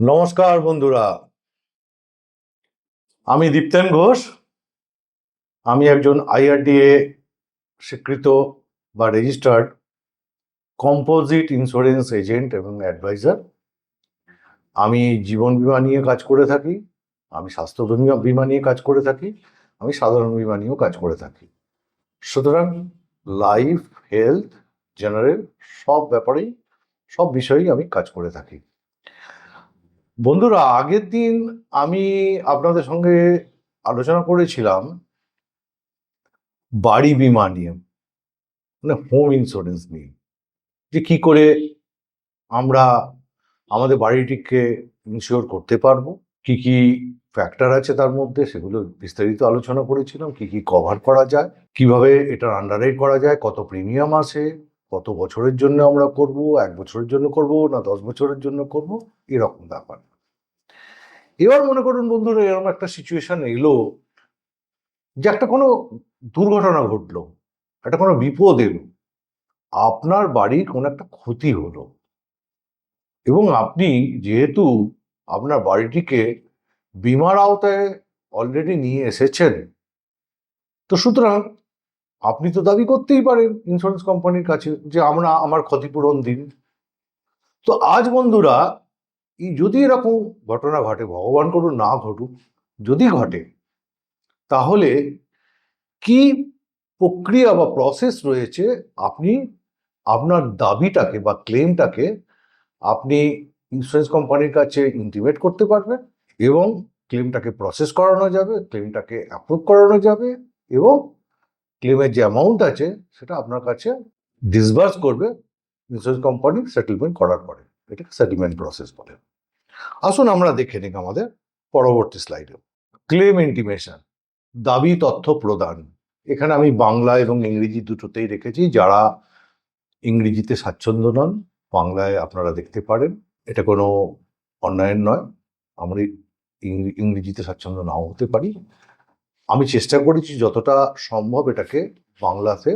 নমস্কার বন্ধুরা, আমি দীপ্তেন ঘোষ। আমি একজন আইআরডিএ স্বীকৃত বা রেজিস্টার্ড কম্পোজিট ইন্স্যুরেন্স এজেন্ট এবং অ্যাডভাইজার। আমি জীবন বীমা নিয়ে কাজ করে থাকি, আমি স্বাস্থ্য বীমা নিয়ে কাজ করে থাকি, আমি সাধারণ বীমা নিয়েও কাজ করে থাকি। সুতরাং লাইফ, হেলথ, জেনারেল সব ব্যাপারেই, সব বিষয়েই আমি কাজ করে থাকি। বন্ধুরা, আগের দিন আমি আপনাদের সঙ্গে আলোচনা করেছিলাম বাড়ি বীমা নিয়ে, মানে হোম ইন্স্যুরেন্স নিয়ে, যে কি করে আমরা আমাদের বাড়িটিকে ইনশিওর করতে পারবো, কি কি ফ্যাক্টর আছে তার মধ্যে, সেগুলো বিস্তারিত আলোচনা করেছিলাম। কি কি কভার করা যায়, কিভাবে এটার আন্ডাররাইট করা যায়, কত প্রিমিয়াম আছে, কত বছরের জন্য আমরা করব, 1 বছরের জন্য করব না 10 বছরের জন্য করব, এরকম ব্যাপার। এবার মনে করুন বন্ধুরা, এরকম একটা সিচুয়েশন এলো যে একটা কোনো দুর্ঘটনা ঘটলো, একটা কোনো বিপদ এলো, আপনার বাড়ির কোনো একটা ক্ষতি হলো, এবং আপনি যেহেতু আপনার বাড়িটিকে বীমার আওতায় অলরেডি নিয়ে এসেছেন, তো সুতরাং আপনি তো দাবি করতেই পারেন ইন্স্যুরেন্স কোম্পানির কাছে যে আমার ক্ষতিপূরণ দিন। তো আজ বন্ধুরা, যদি এরকম ঘটনা ঘটে, ভগবান করুন না ঘটুক, যদি ঘটে, তাহলে কি প্রক্রিয়া বা প্রসেস রয়েছে আপনি আপনার দাবিটাকে বা ক্লেমটাকে আপনি ইন্স্যুরেন্স কোম্পানির কাছে ইন্টিমেট করতে পারবেন, এবং ক্লেমটাকে প্রসেস করানো যাবে, ক্লেমটাকে অ্যাপ্রুভ করানো যাবে, এবং ক্লেমের যে অ্যামাউন্ট আছে সেটা আপনার কাছে ডিসবার্স করবে ইন্স্যুরেন্স কোম্পানি সেটেলমেন্ট করার পরে। এটাকে সেটেলমেন্ট প্রসেস বলে। আসুন আমরা দেখে নিই আমাদের পরবর্তী স্লাইডে। ক্লেম ইন্টিমেশন, দাবি তথ্য প্রদান। এখানে আমি বাংলা এবং ইংরেজি দুটোতেই রেখেছি। যারা ইংরেজিতে স্বাচ্ছন্দ্য নন, বাংলায় আপনারা দেখতে পারেন, এটা কোনো অন্যায় নয়। আমরা ইংরেজিতে স্বাচ্ছন্দ্য নাও হতে পারি। আমি চেষ্টা করেছি যতটা সম্ভব এটাকে বাংলাতে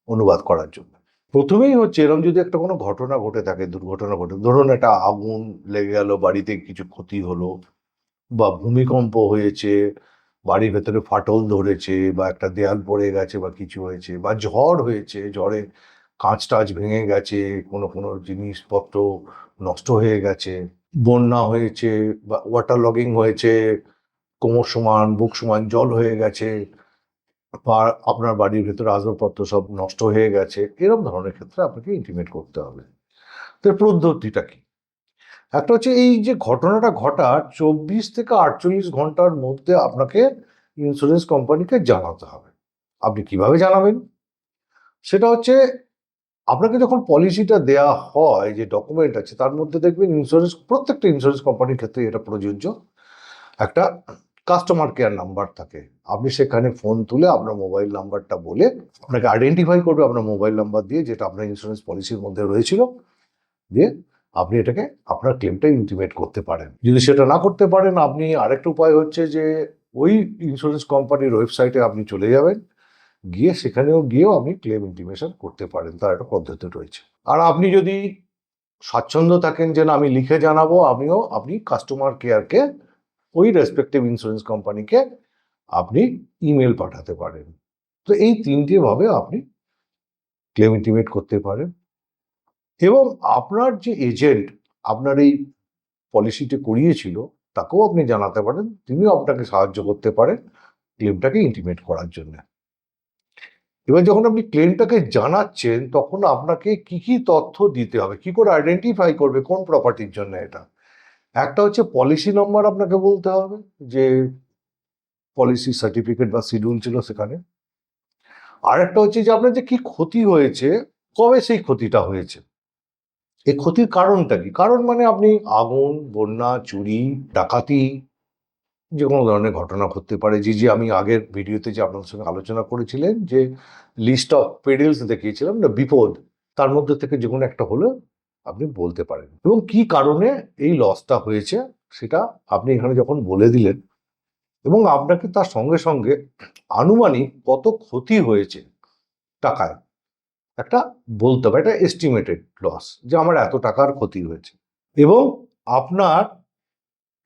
অনুবাদ করার জন্য। প্রথমেই হচ্ছে, এরকম যদি একটা কোনো ঘটনা ঘটে থাকে, দুর্ঘটনা ঘটে, ধরুন একটা আগুন লেগে গেল, বাড়িতে কিছু ক্ষতি হলো, বা ভূমিকম্প হয়েছে, বাড়ির ভেতরে ফাটল ধরেছে, বা একটা দেয়াল পড়ে গেছে, বা কিছু হয়েছে, বা ঝড় হয়েছে, ঝড়ে কাঁচ টাচ ভেঙে গেছে, কোনো কোনো জিনিসপত্র নষ্ট হয়ে গেছে, বন্যা হয়েছে, বা ওয়াটার লগিং হয়েছে, কোমর সমান বুক সমান জল হয়ে গেছে, বা আপনার বাড়ির ভেতরে আসবাবপত্র সব নষ্ট হয়ে গেছে, এরকম ধরনের ক্ষেত্রে আপনাকে ইন্টিমেট করতে হবে। তো পদ্ধতিটা কি? একটা হচ্ছে, এই যে ঘটনাটা ঘটার 24 থেকে 48 ঘন্টার মধ্যে আপনাকে ইন্স্যুরেন্স কোম্পানিকে জানাতে হবে। আপনি কিভাবে জানাবেন? সেটা হচ্ছে, আপনাকে যখন পলিসিটা দেয়া হয়, যে ডকুমেন্ট আছে তার মধ্যে দেখবেন প্রত্যেকটা ইন্স্যুরেন্স কোম্পানির ক্ষেত্রে এটা প্রযোজ্য, একটা কাস্টমার কেয়ার নাম্বার থাকে। আপনি সেখানে ফোন তুলে আপনার মোবাইল নাম্বারটা বলে, আপনাকে আইডেন্টিফাই করবে আপনার মোবাইল নাম্বার দিয়ে, যেটা আপনার ইন্স্যুরেন্স পলিসির মধ্যে রয়েছিল, দিয়ে আপনি এটাকে আপনার ক্লেমটা ইন্টিমেট করতে পারেন। যদি সেটা না করতে পারেন, আপনি আরেকটা উপায় হচ্ছে যে ওই ইন্স্যুরেন্স কোম্পানির ওয়েবসাইটে আপনি চলে যাবেন, গিয়েও আপনি ক্লেম ইন্টিমেশন করতে পারেন। তার একটা পদ্ধতি রয়েছে। আর আপনি যদি স্বাচ্ছন্দ্য থাকেন যে না আমি লিখে জানাবো, আপনি কাস্টমার কেয়ারকে, ওই রেসপেক্টিভ ইন্স্যুরেন্স কোম্পানিকে আপনি ইমেল পাঠাতে পারেন। তো এই তিনটে ভাবে আপনি ক্লেম ইন্টিমেট করতে পারেন, এবং আপনার যে এজেন্ট আপনার এই পলিসিটি করিয়েছিল তাকেও আপনি জানাতে পারেন, তিনিও আপনাকে সাহায্য করতে পারেন ক্লেমটাকে ইন্টিমেট করার জন্য। এবার যখন আপনি ক্লেমটাকে জানাচ্ছেন, তখন আপনাকে কি কি তথ্য দিতে হবে, কি করে আইডেন্টিফাই করবে কোন প্রপার্টির জন্য এটা। একটা হচ্ছে পলিসি নম্বর আপনাকে বলতে হবে, যে পলিসি সার্টিফিকেট বা শিডিউল ছিল সেখানে। আর একটা হচ্ছে যে আপনার যে কি ক্ষতি হয়েছে, কবে সেই ক্ষতিটা হয়েছে, এই ক্ষতির কারণটা কি। কারণ মানে আপনি আগুন, বন্যা, চুরি, ডাকাতি, যে কোনো ধরনের ঘটনা ঘটতে পারে। যে আমি আগের ভিডিওতে যে আপনাদের সঙ্গে আলোচনা করেছিলেন, যে লিস্ট অফ পেরিলস দেখিয়েছিলাম না, বিপদ, তার মধ্যে থেকে যে কোনো একটা হলে আপনি বলতে পারেন, এবং কি কারণে এই লসটা হয়েছে সেটা আপনি এখানে যখন বলে দিলেন, এবং আপনাকে তার সঙ্গে সঙ্গে আনুমানিক কত ক্ষতি হয়েছে টাকায় একটা বলতে হবে, একটা এস্টিমেটেড লস, যে আমার এত টাকার ক্ষতি হয়েছে, এবং আপনার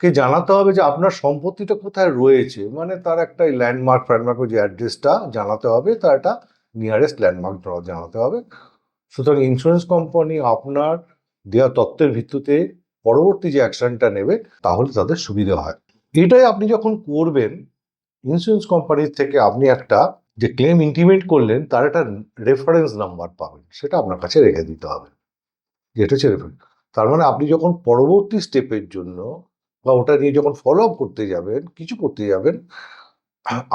কে জানাতে হবে যে আপনার সম্পত্তিটা কোথায় রয়েছে, মানে তার একটা ল্যান্ডমার্ক ফ্যান্ডমার্ক যে অ্যাড্রেসটা জানাতে হবে, তার একটা নিয়ারেস্ট ল্যান্ডমার্ক জানাতে হবে। সুতরাং ইন্স্যুরেন্স কোম্পানি আপনার দেওয়া তথ্যের ভিত্তিতে পরবর্তী যে অ্যাকশনটা নেবে তাহলে তাদের সুবিধা হয়। এটাই আপনি যখন করবেন, ইন্স্যুরেন্স কোম্পানির থেকে আপনি একটা যে ক্লেম ইন্টিমেট করলেন তার একটা রেফারেন্স নাম্বার পাবেন, সেটা আপনার কাছে রেখে দিতে হবে, যেটা হচ্ছে রেফারেন্স। তার মানে আপনি যখন পরবর্তী স্টেপের জন্য বা ওটা নিয়ে যখন ফলো আপ করতে যাবেন, কিছু করতে যাবেন,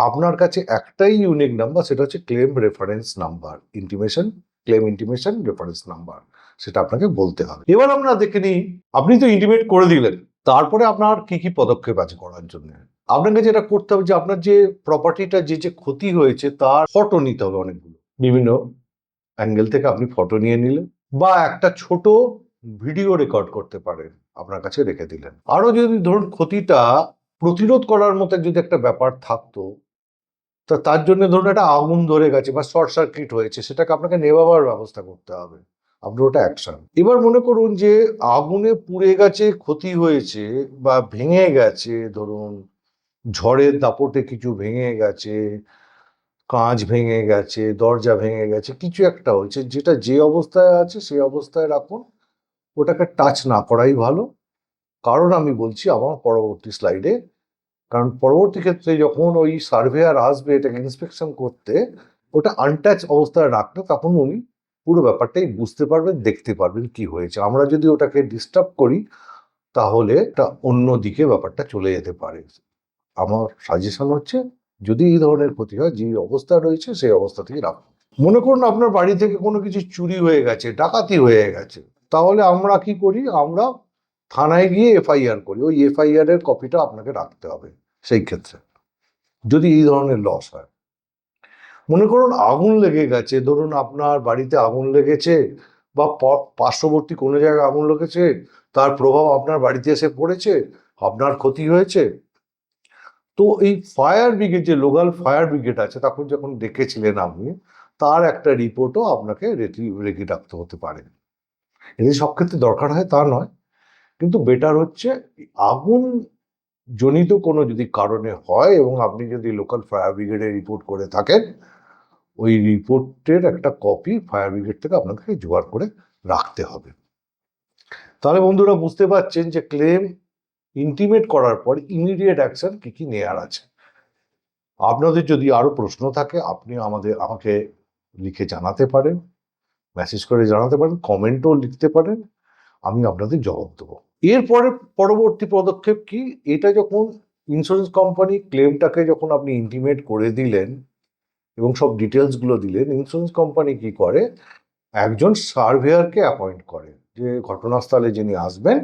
আপনার কাছে একটাই ইউনিক নাম্বার, সেটা হচ্ছে claim reference number, claim intimation reference number, সেটা আপনাকে বলতে হবে। এবার আমরা দেখে নিই, আপনি তো ইন্টিমেট করে দিলেন, তারপরে আপনার কি কি পদক্ষেপ আছে করার জন্য। আপনাকে যেটা করতে হবে যে আপনার যে প্রপার্টিটা যে ক্ষতি হয়েছে তার ফটো নিতে হবে অনেকগুলো, বিভিন্ন অ্যাঙ্গেল থেকে আপনি ফটো নিয়ে নিলেন, বা একটা ছোট ভিডিও রেকর্ড করতে পারেন, আপনার কাছে রেখে দিলেন। আরো যদি ধরুন ক্ষতিটা প্রতিরোধ করার মতো যদি একটা ব্যাপার থাকতো, তো তার জন্য ধরুন একটা আগুন ধরে গেছে বা শর্ট সার্কিট হয়েছে, সেটাকে আপনাকে নেভাবার ব্যবস্থা করতে হবে, আপনার ওটা অ্যাকশন। এবার মনে করুন যে আগুনে পুড়ে গেছে, ক্ষতি হয়েছে বা ভেঙে গেছে, ধরুন ঝড়ের দাপটে কিছু ভেঙে গেছে, কাঁচ ভেঙে গেছে, দরজা ভেঙে গেছে, কিছু একটা হয়েছে, যেটা যে অবস্থায় আছে সেই অবস্থায় রাখুন, ওটাকে টাচ না করাই ভালো। কারণ আমি বলছি আমার পরবর্তী স্লাইডে, কারণ পরবর্তী ক্ষেত্রে যখন ওই সার্ভেয়ার আসবে এটাকে ইন্সপেকশন করতে, ওটা আনটাচ অবস্থায় রাখলে তখন উনি পুরো ব্যাপারটাই বুঝতে পারবেন, দেখতে পারবেন কি হয়েছে। আমরা যদি ওটাকে ডিস্টার্ব করি তাহলে এটা অন্য দিকে ব্যাপারটা চলে যেতে পারে। আমার সাজেশন হচ্ছে, যদি এই ধরনের ক্ষতি হয়, যে অবস্থা রয়েছে সেই অবস্থা থেকে রাখুন। মনে করুন আপনার বাড়ি থেকে কোনো কিছু চুরি হয়ে গেছে, ডাকাতি হয়ে গেছে, তাহলে আমরা কি করি, আমরা থানায় গিয়ে এফআইআর করি। ওই এফআইআর এর কপিটা আপনাকে রাখতে হবে সেই ক্ষেত্রে, যদি এই ধরনের লস হয়। মনে করুন আগুন লেগে গেছে, ধরুন আপনার বাড়িতে আগুন লেগেছে বা পার্শ্ববর্তী কোনো জায়গায় আগুন লেগেছে, তার প্রভাব আপনার বাড়িতে এসে পড়েছে, আপনার ক্ষতি হয়েছে, তো এই ফায়ার ব্রিগেড, যে লোকাল ফায়ার ব্রিগেড আছে, তখন যখন ডেকেছিলেন আপনি, তার একটা রিপোর্টও আপনাকে রেখে রাখতে হতে পারে। এটি সব ক্ষেত্রে দরকার হয় তা নয়, কিন্তু বেটার হচ্ছে আগুন জনিত কোনো যদি কারণে হয় এবং আপনি যদি লোকাল ফায়ার ব্রিগেডে রিপোর্ট করে থাকেন, ওই রিপোর্টের একটা কপি ফায়ার ব্রিগেড থেকে আপনাকে জোগাড় করে রাখতে হবে। তাহলে বন্ধুরা বুঝতে পারছেন যে ক্লেম ইন্টিমেট করার পর ইমিডিয়েট অ্যাকশন কি কি নেওয়ার আছে। আপনাদের যদি আরো প্রশ্ন থাকে আপনি আমাকে লিখে জানাতে পারেন, মেসেজ করে জানাতে পারেন, কমেন্টও লিখতে পারেন, আমি আপনাদের জবাব দেবো। এরপরে পরবর্তী পদক্ষেপ কি, এটা যখন ইন্স্যুরেন্স কোম্পানি ক্লেমটাকে যখন আপনি ইন্টিমেট করে দিলেন এবং সব ডিটেলস গুলো দিলেন, ইন্স্যুরেন্স কোম্পানি কি করে, একজন সার্ভেয়ারকে অ্যাপয়েন্ট করে, যে ঘটনাস্থলে যিনি আসবেন,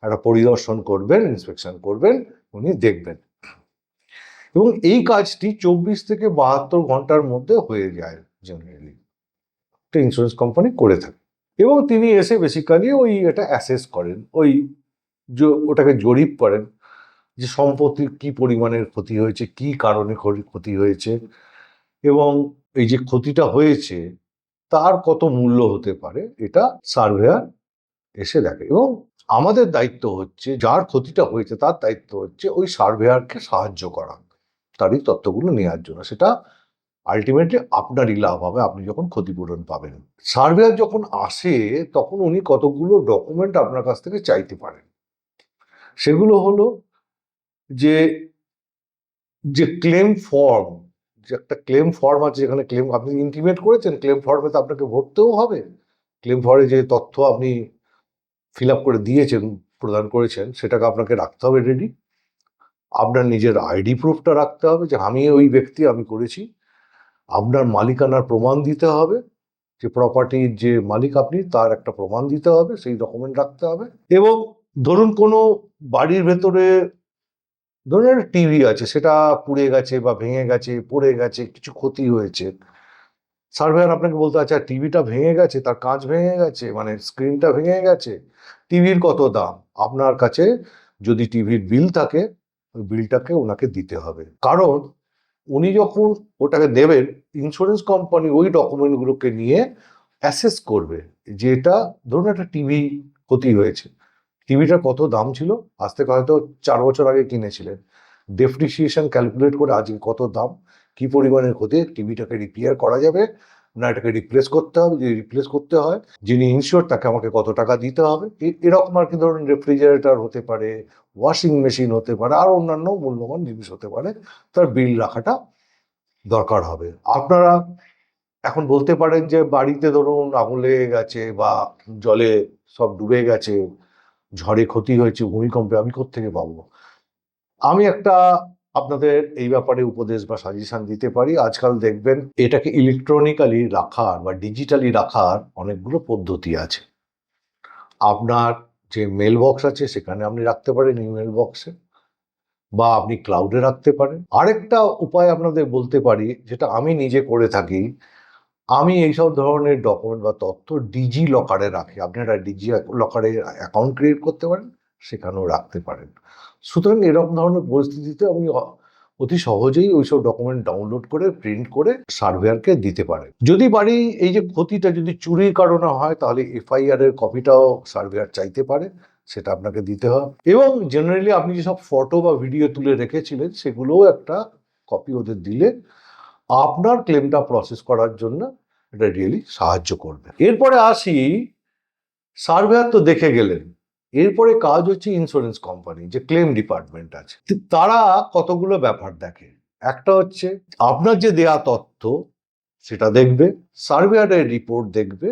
একটা পরিদর্শন করবেন, ইন্সপেকশন করবেন, উনি দেখবেন, এবং এই কাজটি 24 থেকে 72 ঘন্টার মধ্যে হয়ে যায় জেনারেলি, একটা ইন্স্যুরেন্স কোম্পানি করে থাকে। এবং তিনি এসে বেসিক্যালি ওই এটা অ্যাসেস করেন, ওটাকে জরিপ করেন যে সম্পত্তির কি পরিমাণের ক্ষতি হয়েছে, কি কারণে ক্ষতি হয়েছে, এবং এই যে ক্ষতিটা হয়েছে তার কত মূল্য হতে পারে, এটা সার্ভেয়ার এসে দেখে। এবং আমাদের দায়িত্ব হচ্ছে, যার ক্ষতিটা হয়েছে তার দায়িত্ব হচ্ছে ওই সার্ভেয়ারকে সাহায্য করা, তারই তথ্যগুলো নেওয়ার জন্য। সেটা আলটিমেটলি আপনারই লাভ হবে, আপনি যখন ক্ষতিপূরণ পাবেন। সার্ভেয়ার যখন আসে তখন উনি কতগুলো ডকুমেন্ট আপনার কাছ থেকে চাইতে পারেন। সেগুলো হলো যে যে ক্লেম ফর্ম, যে একটা ক্লেম ফর্ম আছে, যেখানে ক্লেম আপনি ইন্টিমেট করেছেন, ক্লেম ফর্মে তো আপনাকে ভরতেও হবে, ক্লেম ফর্মে যে তথ্য আপনি ফিল আপ করে দিয়েছেন, প্রদান করেছেন, সেটাকে আপনাকে রাখতে হবে রেডি। আপনার নিজের আইডি প্রুফটা রাখতে হবে, যে আমি ওই ব্যক্তি, আমি করেছি। আপনার মালিকানার প্রমাণ দিতে হবে, যে প্রপার্টির যে মালিক আপনি, তার একটা প্রমাণ দিতে হবে, সেই ডকুমেন্ট রাখতে হবে। এবং ধরুন কোনো বাড়ির ভেতরে, ধরুন একটা টিভি আছে, সেটা পুড়ে গেছে বা ভেঙে গেছে, পড়ে গেছে, কিছু ক্ষতি হয়েছে, সার্ভেয়ার আপনাকে বলতে, আচ্ছা টিভিটা ভেঙে গেছে, তার কাঁচ ভেঙে গেছে, মানে স্ক্রিনটা ভেঙে গেছে, টিভির কত দাম, আপনার কাছে যদি টিভির বিল থাকে ওই বিলটাকে ওনাকে দিতে হবে। কারণ উনি যখন ওটাকে দেবেন, ইন্স্যুরেন্স কোম্পানি ওই ডকুমেন্টগুলোকে নিয়ে অ্যাসেস করবে যে এটা, ধরুন একটা টিভি ক্ষতি হয়েছে, টিভিটার কত দাম ছিল, আজ থেকে হয়তো 4 বছর আগে কিনেছিলেন, ডেপ্রিসিয়েশন ক্যালকুলেট করে আজকে কত দাম, কি পরিমাণের ক্ষতি, টিভিটাকে রিপেয়ার করা যাবে না এটাকে রিপ্লেস করতে হবে, যদি রিপ্লেস করতে হয় যিনি ইনশিওর তাকে আমাকে কত টাকা দিতে হবে, এরকম আর কি। ধরুন রেফ্রিজারেটর হতে পারে, ওয়াশিং মেশিন হতে পারে, আর অন্যান্য মূল্যবান জিনিস হতে পারে, তার বিল রাখাটা দরকার হবে। আপনারা এখন বলতে পারেন যে বাড়িতে ধরুন আগুন লেগে গেছে বা জলে সব ডুবে গেছে, ঝড়ে ক্ষতি হয়েছে, ভূমিকম্পে, আমি কোত্থেকে পাবো? আমি একটা আপনাদের এই ব্যাপারে উপদেশ বা সাজেশন দিতে পারি। আজকাল দেখবেন এটাকে ইলেকট্রনিক্যালি রাখার বা ডিজিটালি রাখার অনেকগুলো পদ্ধতি আছে। আপনার যে মেল বক্স আছে সেখানে আপনি রাখতে পারেন ইমেল বক্সে, বা আপনি ক্লাউডে রাখতে পারেন। আরেকটা উপায় আপনাদের বলতে পারি, যেটা আমি নিজে করে থাকি, আমি এইসব ধরনের ডকুমেন্ট বা তথ্য ডিজি লকারে রাখি। আপনারা ডিজি লকারে অ্যাকাউন্ট ক্রিয়েট করতে পারেন, সেখানেও রাখতে পারেন। সুতরাং এরকম ধরনের পরিস্থিতিতে আমি অতি সহজেই ওইসব ডকুমেন্ট ডাউনলোড করে প্রিন্ট করে সার্ভেয়ারকে দিতে পারেন। যদি বাড়ি এই যে ক্ষতিটা যদি চুরির কারণে হয়, তাহলে এফআইআর এর কপিটাও সার্ভেয়ার চাইতে পারে, সেটা আপনাকে দিতে হবে। এবং জেনারেলি আপনি যেসব ফটো বা ভিডিও তুলে রেখেছিলেন সেগুলোও একটা কপি ওদের দিলে আপনার ক্লেমটা প্রসেস করার জন্য এটা রিয়েলি সাহায্য করবে। এরপরে আসি, সার্ভেয়ার তো দেখে গেলেন, এরপরে কাজ হচ্ছে ইন্স্যুরেন্স কোম্পানি, যে ক্লেম ডিপার্টমেন্ট আছে, তারা কতগুলো ব্যাপার দেখে। একটা হচ্ছে আপনার যে দেয়া তথ্য সেটা দেখবে, সার্ভেয়ারের রিপোর্ট দেখবে,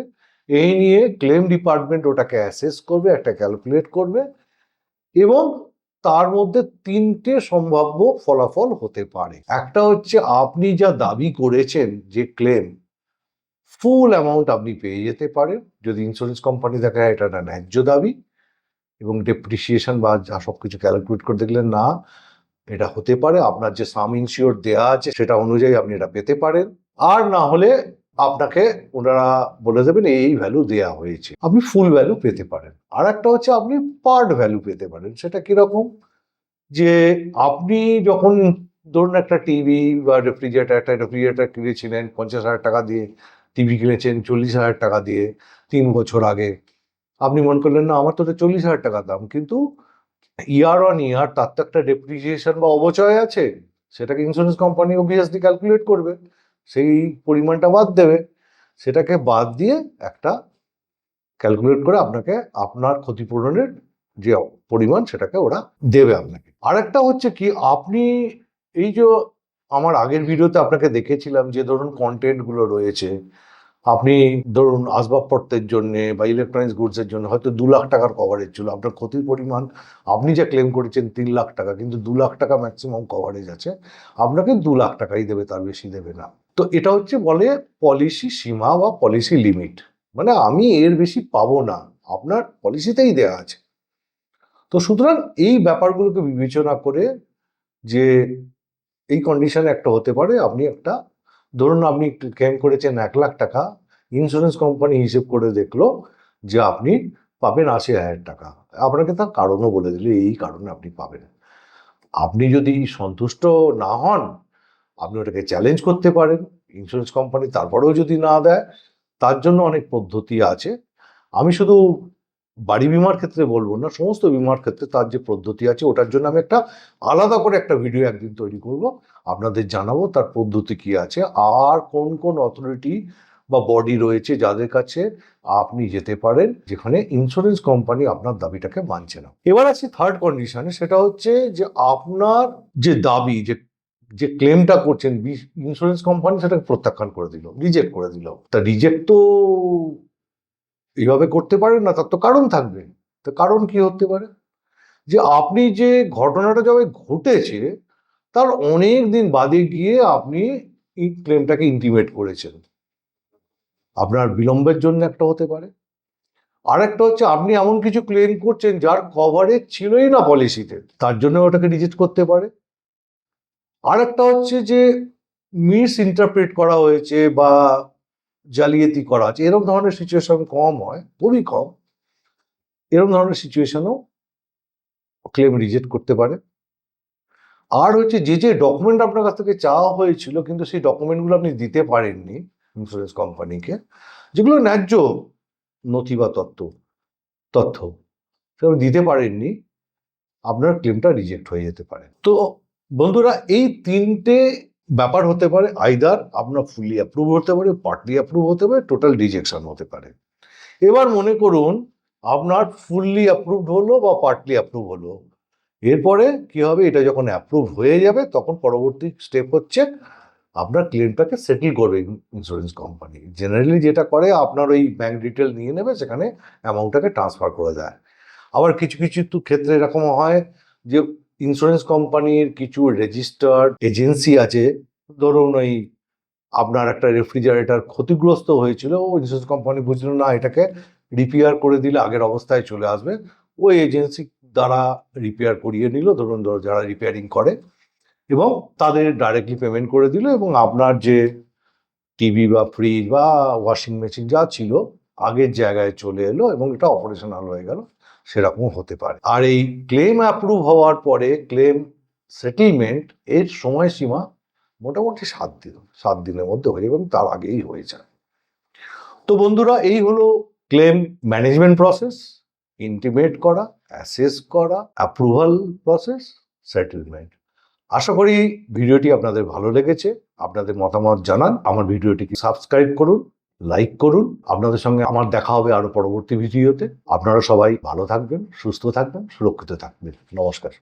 এই নিয়ে ক্লেম ডিপার্টমেন্ট ওটাকে অ্যাসেস করবে, একটা ক্যালকুলেট করবে, এবং তার মধ্যে 3টে সম্ভাব্য ফলাফল হতে পারে। একটা হচ্ছে আপনি যা দাবি করেছেন যে ক্লেম, ফুল অ্যামাউন্ট আপনি পেয়ে যেতে পারেন যদি ইন্স্যুরেন্স কোম্পানি দেখে এটা একটা ন্যায্য দাবি, এবং ডেপ্রিসিয়েশন বা যা সবকিছু ক্যালকুলেট করে দেখলেন না এটা হতে পারে, আপনার যে সাম ইনসিওর দেওয়া আছে সেটা অনুযায়ী আপনি এটা পেতে পারেন। আর না হলে আপনাকে ওনারা বলে দেবেন এই ভ্যালু দেয়া হয়েছে, আপনি ফুল ভ্যালু পেতে পারেন। আর একটা হচ্ছে আপনি পার্ট ভ্যালু পেতে পারেন। সেটা কিরকম, যে আপনি যখন ধরুন একটা টিভি বা রেফ্রিজারেটর কিনেছিলেন 50,000 টাকা দিয়ে, টিভি কিনেছেন 40,000 টাকা দিয়ে 3 বছর আগে, আপনি মনে করলেন না আমার তো 40,000 টাকা দাম, কিন্তু ইয়ার অন ইয়ার তার তো একটা ডেপ্রিসিয়েশন বা অবচয় আছে, সেটাকে ইন্স্যুরেন্স কোম্পানি অবভিয়াসলি ক্যালকুলেট করবে, সেই পরিমাণটা বাদ দেবে, সেটাকে বাদ দিয়ে একটা ক্যালকুলেট করে আপনাকে আপনার ক্ষতিপূরণের যে পরিমাণ সেটাকে ওরা দেবে আপনাকে। আরেকটা হচ্ছে কি, আপনি এই যে আমার আগের ভিডিওতে আপনাকে দেখেছিলাম যে ধরুন কন্টেন্টগুলো রয়েছে, আপনি ধরুন আসবাবপত্রের জন্য বা ইলেকট্রনিক্স গুডসের জন্য হয়তো 2 লাখ টাকার কভারেজ ছিল, আপনার ক্ষতির পরিমাণ আপনি যা ক্লেম করেছেন 3 লাখ টাকা, কিন্তু 2 লাখ টাকা ম্যাক্সিমাম কভারেজ আছে, আপনাকে 2 লাখ টাকাই দেবে, তার বেশি দেবে না। তো এটা হচ্ছে বলে পলিসি সীমা বা পলিসি লিমিট, মানে আমি এর বেশি পাবো না, আপনার পলিসিতেই দেয়া আছে। তো সুতরাং এই ব্যাপারগুলোকে বিবেচনা করে, যে এই কন্ডিশনে একটা হতে পারে, আপনি একটা ধরুন আপনি ক্লেম করেছেন 1 লাখ টাকা, ইন্স্যুরেন্স কোম্পানি হিসেব করে দেখলো যে আপনি পাবেন 80,000 টাকা, আপনাকে তার কারণও বলে দিল এই কারণে আপনি পাবেন। আপনি যদি সন্তুষ্ট না হন, আপনি ওটাকে চ্যালেঞ্জ করতে পারেন ইন্স্যুরেন্স কোম্পানি, তারপরেও যদি না দেয়, তার জন্য অনেক পদ্ধতি আছে। আমি শুধু বাড়ি বিমার ক্ষেত্রে বলবো না, সমস্ত বিমার ক্ষেত্রে তার যে পদ্ধতি আছে, ওটার জন্য আমি একটা আলাদা করে একটা ভিডিও একদিন তৈরি করব, আপনাদের জানাবো তার পদ্ধতি কি আছে, আর কোন কোন অথরিটি বা বডি রয়েছে যাদের কাছে আপনি যেতে পারেন যেখানে ইন্স্যুরেন্স কোম্পানি আপনার দাবিটাকে মানছে না। এবার আছে থার্ড কন্ডিশনে, সেটা হচ্ছে যে আপনার যে দাবি, যে যে ক্লেমটা করছেন, ইন্স্যুরেন্স কোম্পানি সেটাকে প্রত্যাখ্যান করে দিল, রিজেক্ট করে দিল। তা রিজেক্ট তো এইভাবে করতে পারেন না, তার তো কারণ থাকবে। তো কারণ কি হতে পারে, যে আপনি যে ঘটনাটা যবে ঘটেছে তার অনেক দিন বাদে গিয়ে আপনি এই ক্লেমটাকে ইন্টিমেট করেছেন, আপনার বিলম্বের জন্য একটা হতে পারে। আর একটা হচ্ছে আপনি এমন কিছু ক্লেম করছেন যার কভারেজ ছিলই না পলিসিতে, তার জন্য ওটাকে রিজেক্ট করতে পারে। আর একটা হচ্ছে যে মিস ইন্টারপ্রেট করা হয়েছে বা জালিয়াতি করা আছে, এরকম ধরনের সিচুয়েশন কম হয়, খুবই কম, এরকম ধরনের সিচুয়েশনও ক্লেম রিজেক্ট করতে পারে। আর হচ্ছে যে যে ডকুমেন্ট আপনার কাছ থেকে চাওয়া হয়েছিল কিন্তু সেই ডকুমেন্টগুলো আপনি দিতে পারেননি ইন্স্যুরেন্স কোম্পানিকে, যেগুলো ন্যায্য নথি বা তথ্য, সেটা দিতে পারেননি, আপনার ক্লেমটা রিজেক্ট হয়ে যেতে পারে। তো বন্ধুরা, এই তিনটে ব্যাপার হতে পারে, আইদার আপনার ফুললি অ্যাপ্রুভ হতে পারে, পার্টলি অ্যাপ্রুভ হতে পারে, টোটাল রিজেকশন হতে পারে। এবার মনে করুন আপনার ফুললি অ্যাপ্রুভড হলো বা পার্টলি অ্যাপ্রুভ হলো, এরপরে কি হবে, এটা যখন অ্যাপ্রুভ হয়ে যাবে তখন পরবর্তী স্টেপ হচ্ছে আপনার ক্লেমটাকে সেটেল করবে ইন্স্যুরেন্স কোম্পানি। জেনারেলি যেটা করে, আপনার ওই ব্যাংক ডিটেল নিয়ে নেবে, সেখানে অ্যামাউন্টটাকে ট্রান্সফার করে দেয়। আবার কিছু কিছু তো ক্ষেত্রে এরকম হয় যে ইন্স্যুরেন্স কোম্পানির কিছু রেজিস্টার্ড এজেন্সি আছে, ধরুন ওই আপনার একটা রেফ্রিজারেটর ক্ষতিগ্রস্ত হয়েছিল, ও ইন্স্যুরেন্স কোম্পানি বুঝলো না, এটাকে রিপেয়ার করে দিলে আগের অবস্থায় চলে আসবে, ওই এজেন্সি দ্বারা রিপেয়ার করিয়ে নিল, ধরুন যারা রিপেয়ারিং করে, এবং তাদের ডাইরেক্টলি পেমেন্ট করে দিল, এবং আপনার যে টিভি বা ফ্রিজ বা ওয়াশিং মেশিন যা ছিল আগের জায়গায় চলে এলো এবং এটা অপারেশনাল হয়ে গেল, সেরকম হতে পারে। আর এই ক্লেম অ্যাপ্রুভ হওয়ার পরে ক্লেম সেটেলমেন্ট এর সময়সীমা মোটামুটি 7 দিন, 7 দিনের মধ্যে হয়ে যাবে এবং তার আগেই হয়ে যায়। তো বন্ধুরা, এই হলো ক্লেম ম্যানেজমেন্ট প্রসেস: ইন্টিমেট করা, অ্যাসেস করা, অ্যাপ্রুভাল প্রসেস, সেটেলমেন্ট। আশা করি ভিডিওটি আপনাদের ভালো লেগেছে। আপনাদের মতামত জানান, আমার ভিডিওটিকে সাবস্ক্রাইব করুন, লাইক করুন। আপনাদের সঙ্গে আমার দেখা হবে আরো পরবর্তী ভিডিওতে। আপনারা সবাই ভালো থাকবেন, সুস্থ থাকবেন, সুরক্ষিত থাকবেন। নমস্কার।